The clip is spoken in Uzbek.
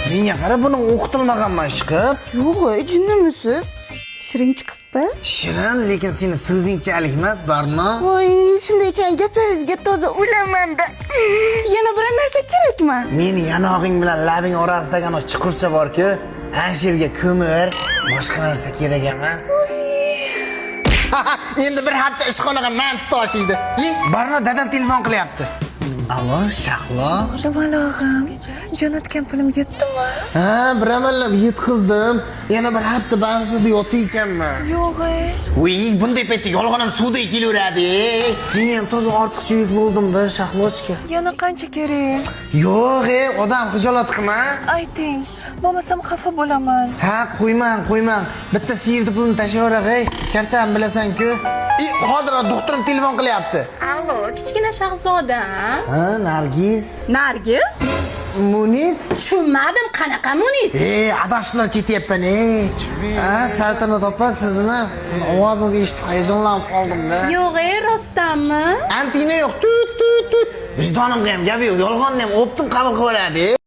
Menga qara, buni o'qitilmaganman chiqib. Yo'q, jinnimisiz? Shirin chiqibmi? Shirin, lekin seni so'zingchalik emas, Barno. Voy, shunday ekan gaplaringizga toza o'lamanda. Yana bir narsa kerakmi? Meni yanog'ing bilan labing orasidagi ana chuqurcha bor-ku, ana shu yerga ko'mir, boshqa narsa kerak emas. Endi bir hafta ishxonaga manti toshiydi. Barno dadam telefon qilyapti. Alo, Shahlo. Malog'im, jo'natgan pulim yetdimi? Ha, bir amallab yetkizdim. Yana bir hafta bansida yotdi ekanman. Yo'q. Voy, bunday paytda yolg'onam suvda kelaveradi. Sen ham toza ortiqcha yuk bo'ldim-da, Shahlochka. Yana qancha kerak? Yo'q, odam xijolat qilma. Ayting, bo'lmasam xafa bo'laman. Ha, qo'ymang. Bitta siyirdi pulni tashlayver, kartam bilasan-ku. Hozir doktorim telefon qilyapti. Allo, kichkina shahzoda. Ha, Nargiz. Nargiz? Munis? Tushunmadim, qanaqa Munis? Adashiblar ketyapman, Ha, Saltanat opa, sizmi? Ovozingizni eshitib hayajonlanib qoldim-da. Yo'q, rostdanmi? Antina yo'q, tut. Vijdonimga ham gap yo'q, yolg'onni ham o'ptim qabul qilaveradi.